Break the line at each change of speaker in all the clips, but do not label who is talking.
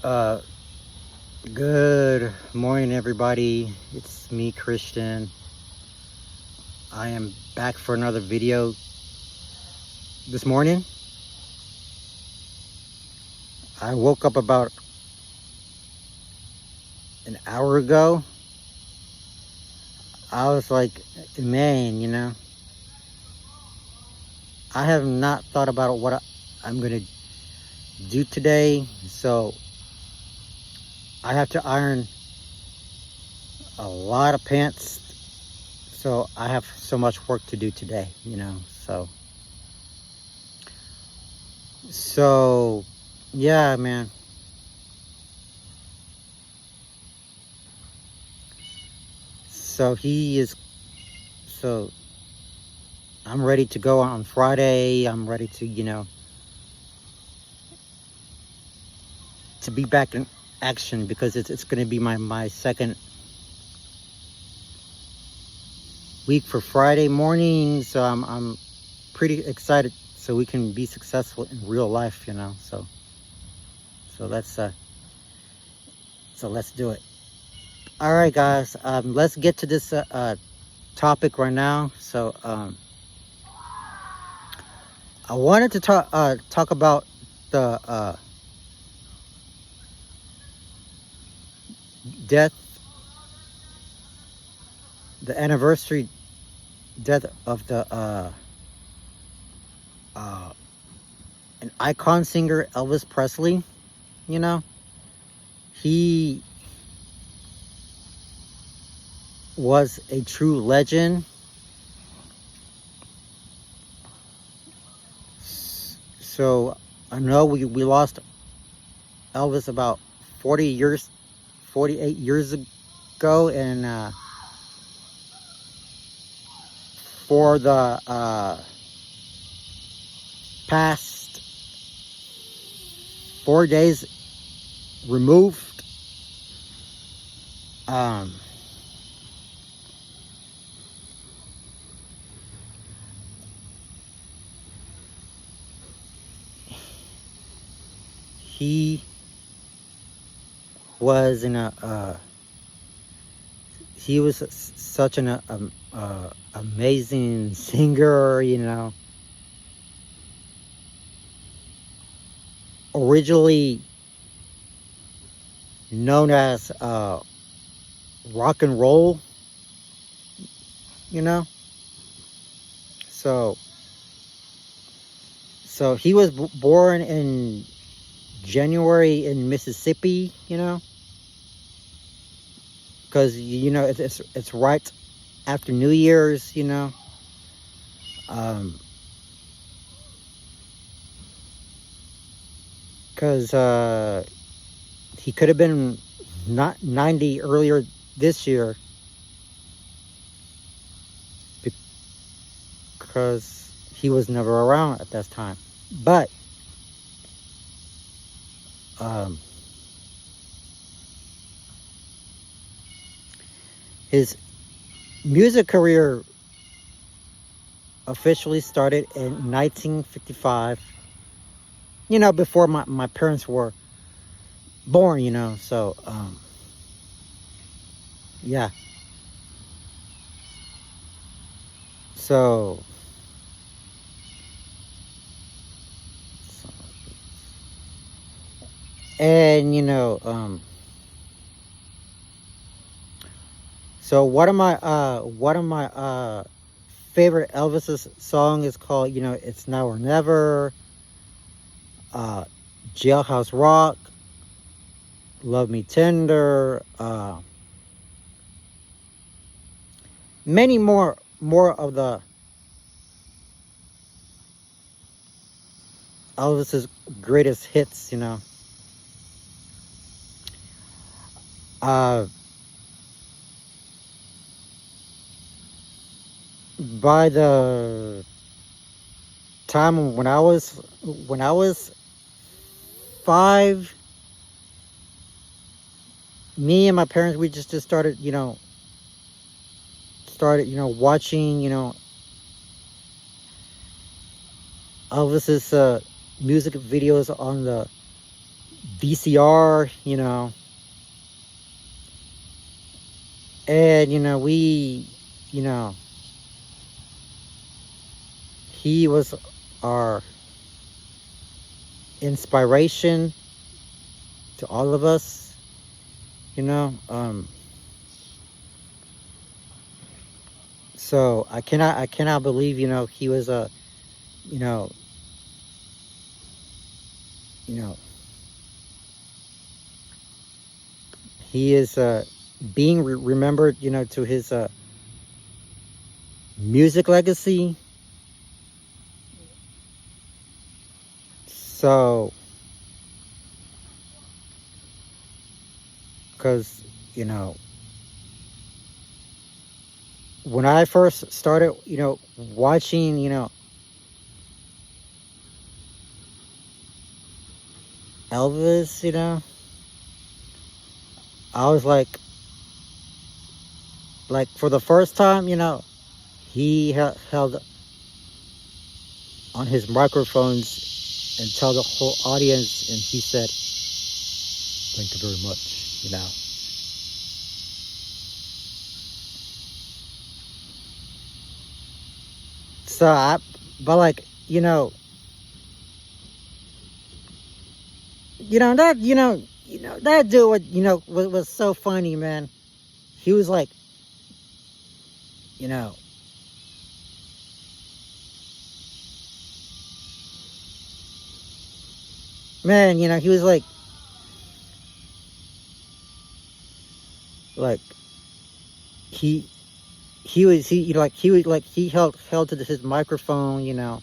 Uh, Good morning, everybody. It's me, Christian. I am back for another video this morning. I woke up about an hour ago. I was like, man, I have not thought about what I'm going to do today. So I have to iron a lot of pants. So I have so much work to do today, So, yeah, man. So I'm ready to go on Friday. I'm ready to, to be back in action because it's going to be my second week for Friday morning. So I'm pretty excited so we can be successful in real life, So let's do it. All right, guys. Let's get to this topic right now. So I wanted to talk about the death, the anniversary death of the an icon singer, Elvis Presley. He was a true legend. So I know we lost Elvis about 48 years ago, and for the past 4 days removed, he was such an amazing singer, originally known as rock and roll, so he was born in January in Mississippi, because it's right after New Year's, because he could have been not 90 earlier this year, because he was never around at that time. But his music career officially started in 1955, before my parents were born, so yeah. So and so one of my favorite Elvis's song is called, It's Now or Never, Jailhouse Rock, Love Me Tender, many more of the Elvis's greatest hits, by the time when I was 5, me and my parents, we just started watching Elvis's music videos on the VCR, and, you know, he was our inspiration to all of us, so I cannot believe, he was you know, you know, he is being remembered, to his music legacy. So, because, when I first started, watching, Elvis, I was like for the first time, he held on his microphones and tell the whole audience, and he said, "Thank you very much," So but that dude, was so funny, man. He was like, you know, man, he was like he held to his microphone, you know,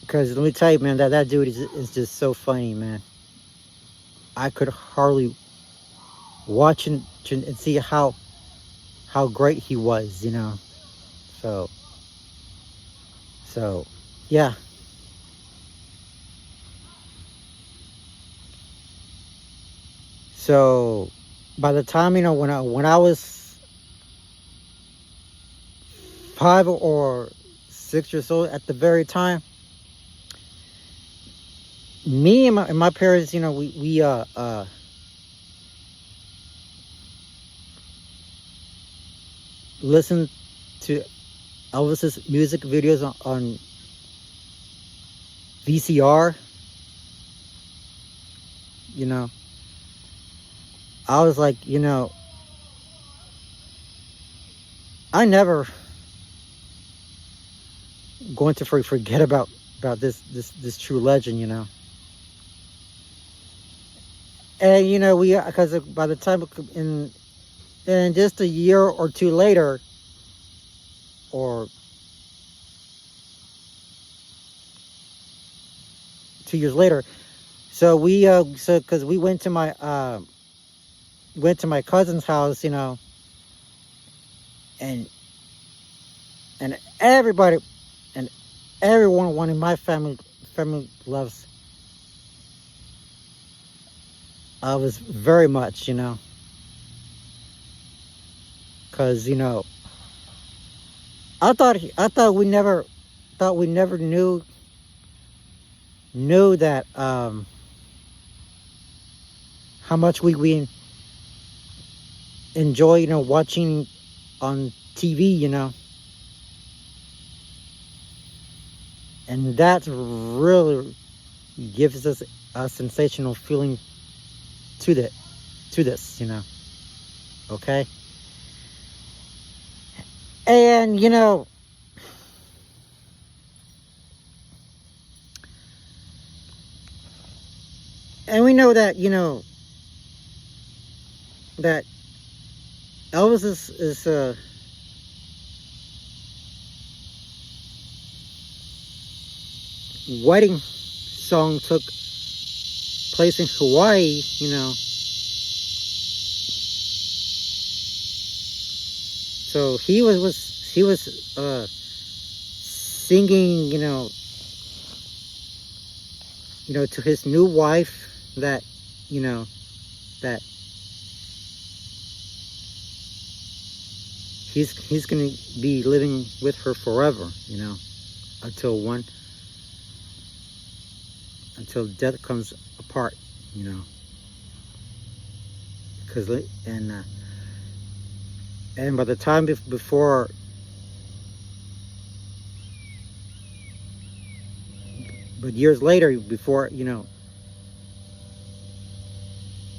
because let me tell you, man, that dude is just so funny, man. I could hardly watch and see how great he was, So, yeah. So, by the time, when I was 5 or 6 years old, at the very time, me and my parents, we listened to Elvis's music videos on VCR. I was like, I never going to forget about this true legend, And because by the time in just a year or two later, or 2 years later, so because we went to my cousin's house, and everybody and everyone in my family loves Elvis very much, because I thought we never knew that how much we enjoy, watching on TV, and that really gives us a sensational feeling to this, okay? And and we know that that Elvis is wedding song took place in Hawaii, so he was singing, to his new wife that that he's gonna be living with her forever, until death comes apart, you know. Because and by the time before but years later, before, you know,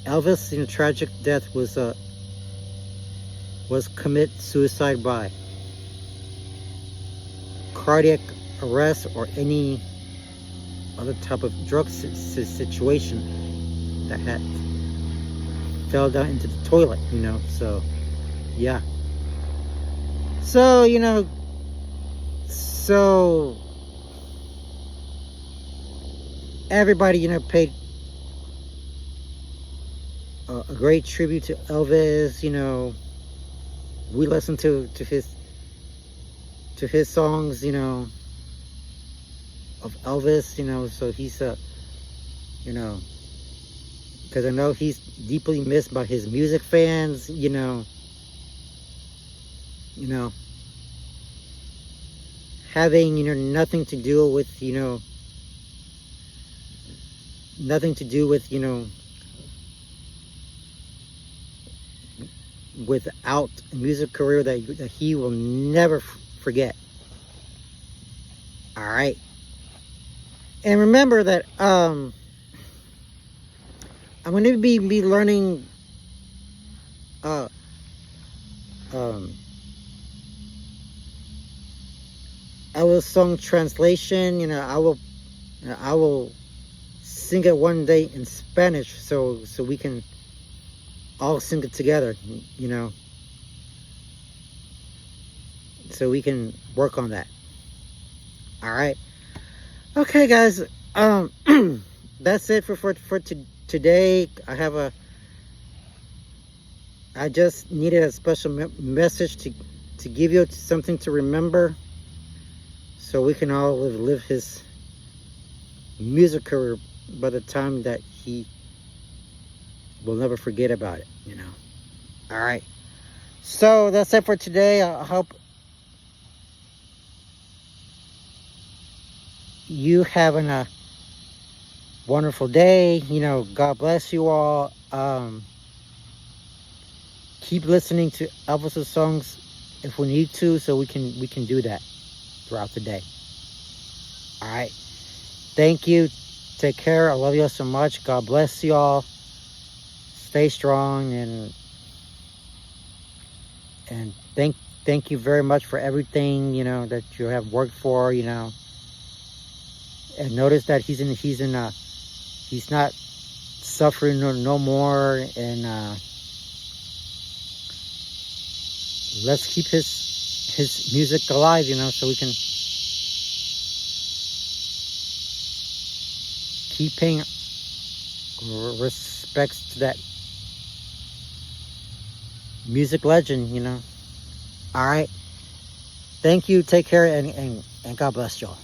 Elvis, in a tragic death, was commit suicide by cardiac arrest or any other type of drug situation that had fell down into the toilet, you know. So yeah, so you know, so everybody, you know, paid a great tribute to Elvis. You know, we listened to his songs, you know, of Elvis, you know. So he's you know, because I know he's deeply missed by his music fans, you know, having, you know, nothing to do with, you know, without a music career that he will never forget. All right. And remember that I'm going to be learning Elvis song translation. You know, I will sing it one day in Spanish, so we can all sing it together, you know. So we can work on that. All right. Okay, guys. That's it for today. I just needed a special message to give you something to remember, so we can all live his music career by the time that he will never forget about it, you know. All right. So that's it for today. I hope you having a wonderful day. You know, God bless you all. Keep listening to Elvis's songs if we need to, so we can do that throughout the day. All right. Thank you. Take care. I love you all so much. God bless you all. Stay strong, and thank you very much for everything, you know, that you have worked for, you know. And notice that he's not suffering no more, and let's keep his music alive, you know, so we can keep paying respects to that music legend, you know. All right. Thank you. Take care, and God bless y'all.